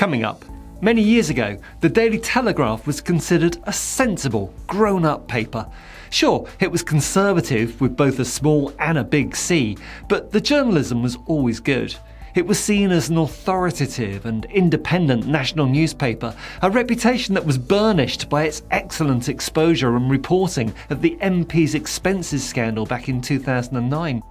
Coming up, many years ago, the Daily Telegraph was considered a sensible, grown-up paper. Sure, it was conservative with both a small and a big C, but the journalism was always good. It was seen as an authoritative and independent national newspaper, a reputation that was burnished by its excellent exposure and reporting of the MP's expenses scandal back in 2009.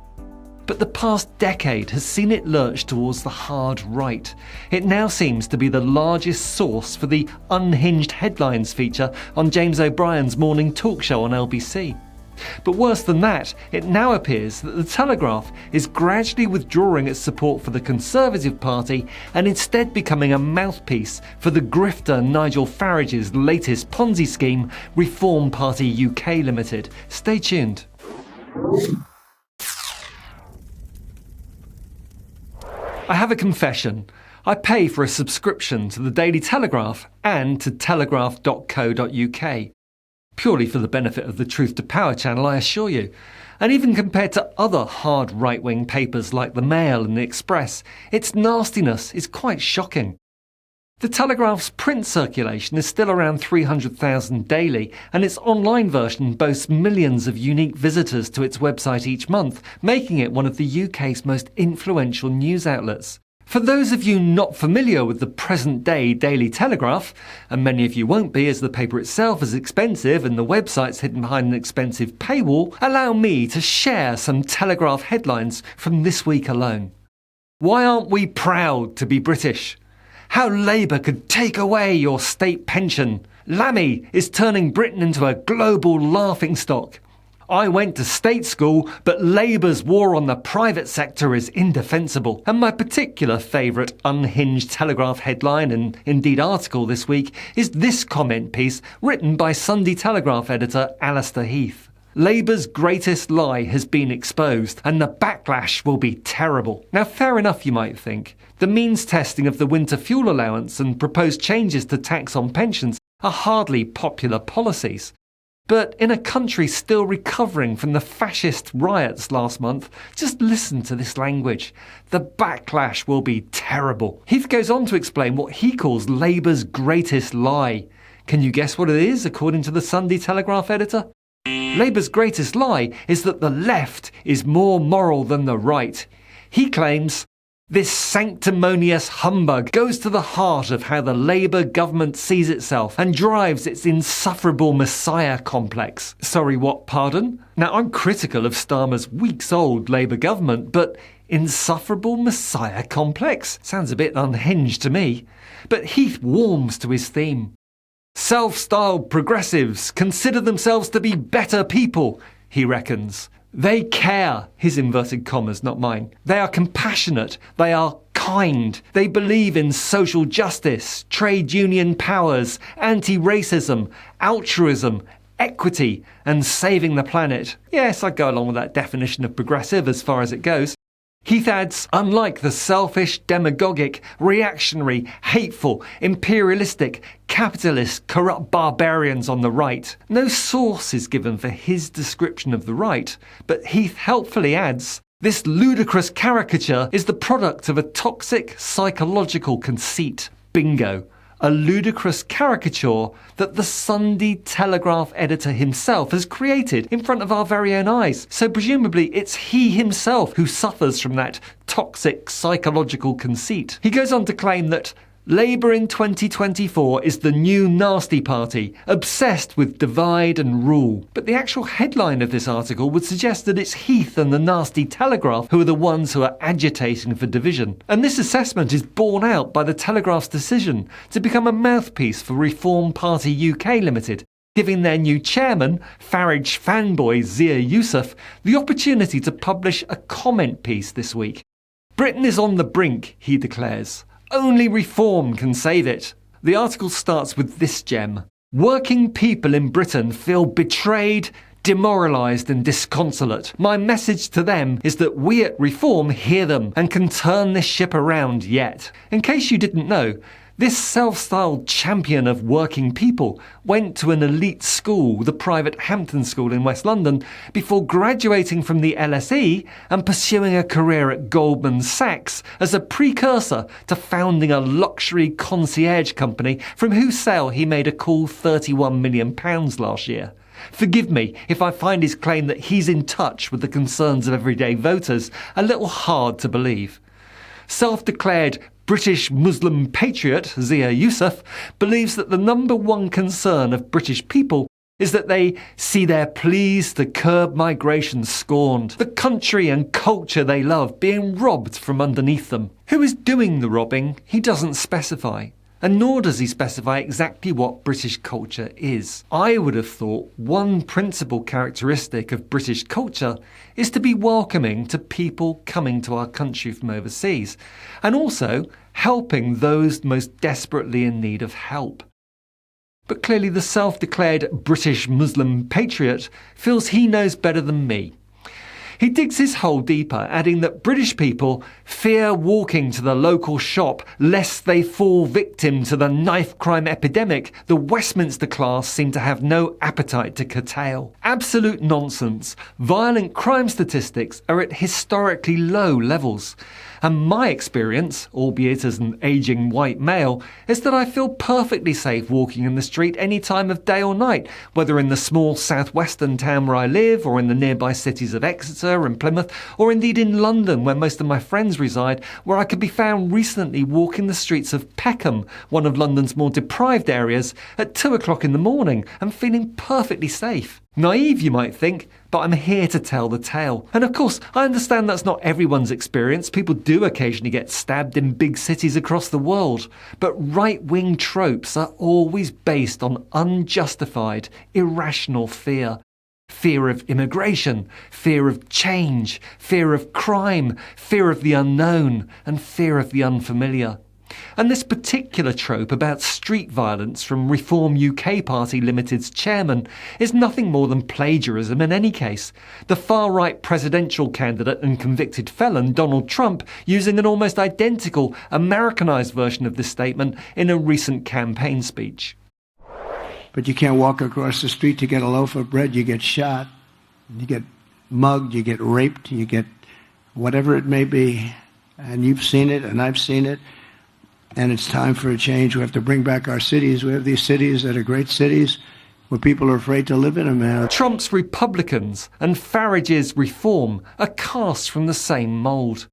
But the past decade has seen it lurch towards the hard right. It now seems to be the largest source for the Unhinged Headlines feature on James O'Brien's morning talk show on LBC. But worse than that, it now appears that the Telegraph is gradually withdrawing its support for the Conservative Party and instead becoming a mouthpiece for the grifter Nigel Farage's latest Ponzi scheme, Reform Party UK Ltd. Stay tuned. I have a confession. I pay for a subscription to the Daily Telegraph and to telegraph.co.uk. Purely for the benefit of the Truth to Power channel, I assure you. And even compared to other hard right-wing papers like the Mail and the Express, its nastiness is quite shocking. The Telegraph's print circulation is still around 300,000 daily, and its online version boasts millions of unique visitors to its website each month, making it one of the UK's most influential news outlets. For those of you not familiar with the present-day Daily Telegraph, and many of you won't be as the paper itself is expensive and the website's hidden behind an expensive paywall, allow me to share some Telegraph headlines from this week alone. Why aren't we proud to be British? How Labour could take away your state pension. Lammy is turning Britain into a global laughingstock. I went to state school, but Labour's war on the private sector is indefensible. And my particular favourite Unhinged Telegraph headline and indeed article this week is this comment piece written by Sunday Telegraph editor Alistair Heath. Labour's greatest lie has been exposed and the backlash will be terrible. Now fair enough, you might think. The means testing of the winter fuel allowance and proposed changes to tax on pensions are hardly popular policies. But in a country still recovering from the fascist riots last month, just listen to this language. The backlash will be terrible. Heath goes on to explain what he calls Labour's greatest lie. Can you guess what it is, according to the Sunday Telegraph editor? Labour's greatest lie is that the left is more moral than the right. He claims, this sanctimonious humbug goes to the heart of how the Labour government sees itself and drives its insufferable messiah complex. Sorry, what, pardon? Now, I'm critical of Starmer's weeks-old Labour government, but insufferable messiah complex? Sounds a bit unhinged to me. But Heath warms to his theme. Self-styled progressives consider themselves to be better people, he reckons. They care, his inverted commas, not mine. They are compassionate. They are kind. They believe in social justice, trade union powers, anti-racism, altruism, equity, and saving the planet. Yes, I go along with that definition of progressive as far as it goes. Heath adds, unlike the selfish, demagogic, reactionary, hateful, imperialistic, capitalist, corrupt barbarians on the right, no source is given for his description of the right, but Heath helpfully adds, this ludicrous caricature is the product of a toxic psychological conceit. Bingo. A ludicrous caricature that the Sunday Telegraph editor himself has created in front of our very own eyes. So presumably it's he himself who suffers from that toxic psychological conceit. He goes on to claim that Labour in 2024 is the new nasty party, obsessed with divide and rule. But the actual headline of this article would suggest that it's Heath and the Nasty Telegraph who are the ones who are agitating for division. And this assessment is borne out by the Telegraph's decision to become a mouthpiece for Reform Party UK Ltd, giving their new chairman, Farage fanboy Zia Yusuf, the opportunity to publish a comment piece this week. Britain is on the brink, he declares. Only reform can save it. The article starts with this gem. Working people in Britain feel betrayed, demoralised and disconsolate. My message to them is that we at Reform hear them and can turn this ship around yet. In case you didn't know, This self-styled champion of working people went to an elite school, the private Hampton School in West London, before graduating from the LSE and pursuing a career at Goldman Sachs as a precursor to founding a luxury concierge company from whose sale he made a cool £31 million last year. Forgive me if I find his claim that he's in touch with the concerns of everyday voters a little hard to believe. Self-declared British Muslim patriot Zia Yusuf believes that the number one concern of British people is that they see their pleas to curb migration scorned, the country and culture they love being robbed from underneath them. Who is doing the robbing, he doesn't specify. And nor does he specify exactly what British culture is. I would have thought one principal characteristic of British culture is to be welcoming to people coming to our country from overseas, and also helping those most desperately in need of help. But clearly the self-declared British Muslim patriot feels he knows better than me. He digs his hole deeper, adding that British people fear walking to the local shop lest they fall victim to the knife crime epidemic the Westminster class seem to have no appetite to curtail. Absolute nonsense. Violent crime statistics are at historically low levels. And my experience, albeit as an ageing white male, is that I feel perfectly safe walking in the street any time of day or night, whether in the small southwestern town where I live, or in the nearby cities of Exeter and Plymouth, or indeed in London where most of my friends reside, where I could be found recently walking the streets of Peckham, one of London's more deprived areas, at 2 o'clock in the morning and feeling perfectly safe. Naive, you might think, but I'm here to tell the tale. And of course, I understand that's not everyone's experience. People do occasionally get stabbed in big cities across the world. But right-wing tropes are always based on unjustified, irrational fear. Fear of immigration, fear of change, fear of crime, fear of the unknown, and fear of the unfamiliar. And this particular trope about street violence from Reform UK Party Limited's chairman is nothing more than plagiarism in any case. The far-right presidential candidate and convicted felon Donald Trump using an almost identical Americanised version of this statement in a recent campaign speech. But you can't walk across the street to get a loaf of bread. You get shot, you get mugged, you get raped, you get whatever it may be. And you've seen it, and I've seen it. And it's time for a change. We have to bring back our cities. We have these cities that are great cities where people are afraid to live in them. Trump's Republicans and Farage's Reform are cast from the same mould.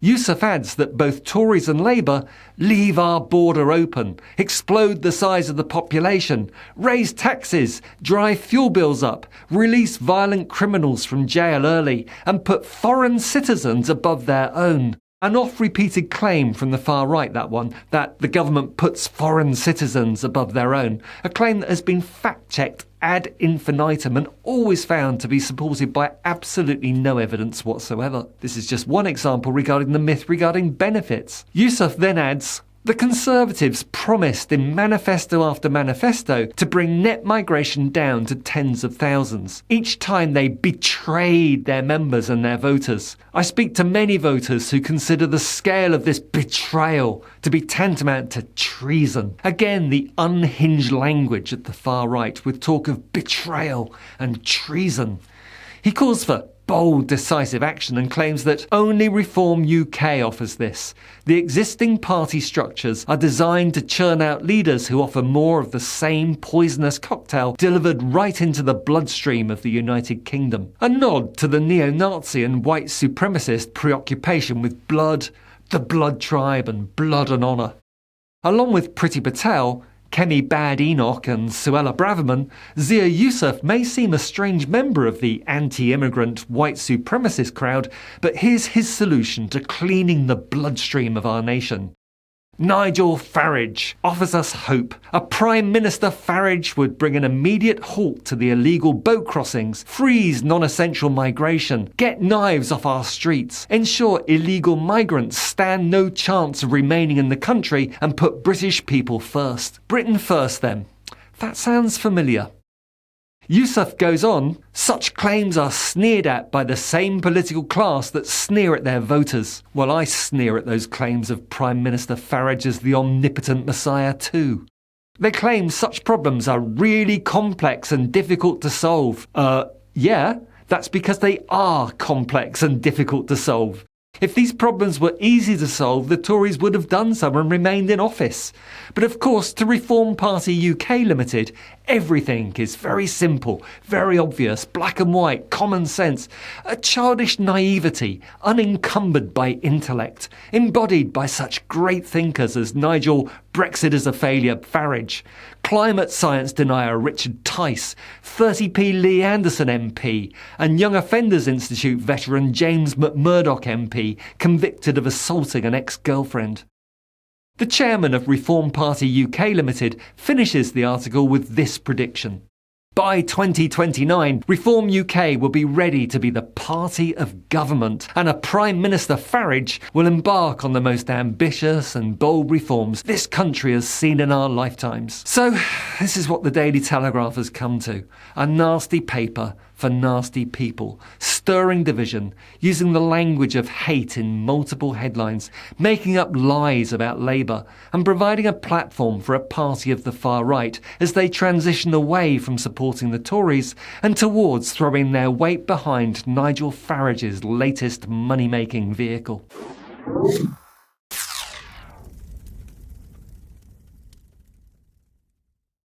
Yusuf adds that both Tories and Labour leave our border open, explode the size of the population, raise taxes, drive fuel bills up, release violent criminals from jail early, and put foreign citizens above their own. An oft-repeated claim from the far right, that one, that the government puts foreign citizens above their own. A claim that has been fact-checked ad infinitum and always found to be supported by absolutely no evidence whatsoever. This is just one example regarding the myth regarding benefits. Yusuf then adds, the Conservatives promised in manifesto after manifesto to bring net migration down to tens of thousands. Each time they betrayed their members and their voters. I speak to many voters who consider the scale of this betrayal to be tantamount to treason. Again, the unhinged language at the far right with talk of betrayal and treason. He calls for bold, decisive action and claims that only Reform UK offers this. The existing party structures are designed to churn out leaders who offer more of the same poisonous cocktail delivered right into the bloodstream of the United Kingdom. A nod to the neo-Nazi and white supremacist preoccupation with blood, the blood tribe and blood and honour. Along with Priti Patel, Kemi Bad Enoch and Suella Braverman, Zia Yusuf may seem a strange member of the anti-immigrant white supremacist crowd, but here's his solution to cleaning the bloodstream of our nation. Nigel Farage offers us hope. A Prime Minister Farage would bring an immediate halt to the illegal boat crossings, freeze non-essential migration, get knives off our streets, ensure illegal migrants stand no chance of remaining in the country and put British people first. Britain first then. That sounds familiar. Yusuf goes on, such claims are sneered at by the same political class that sneer at their voters. Well, I sneer at those claims of Prime Minister Farage as the omnipotent messiah too. They claim such problems are really complex and difficult to solve. Yeah, that's because they are complex and difficult to solve. If these problems were easy to solve, the Tories would have done so and remained in office. But of course, to Reform Party UK Ltd, everything is very simple, very obvious, black and white, common sense, a childish naivety, unencumbered by intellect, embodied by such great thinkers as Nigel Brexit is a failure Farage, climate science denier Richard Tice, 30p Lee Anderson MP, and Young Offenders Institute veteran James McMurdoch MP, convicted of assaulting an ex-girlfriend. The chairman of Reform Party UK Ltd finishes the article with this prediction. By 2029, Reform UK will be ready to be the party of government, and a Prime Minister Farage will embark on the most ambitious and bold reforms this country has seen in our lifetimes. So, this is what the Daily Telegraph has come to. A nasty paper for nasty people, stirring division, using the language of hate in multiple headlines, making up lies about Labour, and providing a platform for a party of the far right as they transition away from supporting the Tories and towards throwing their weight behind Nigel Farage's latest money-making vehicle.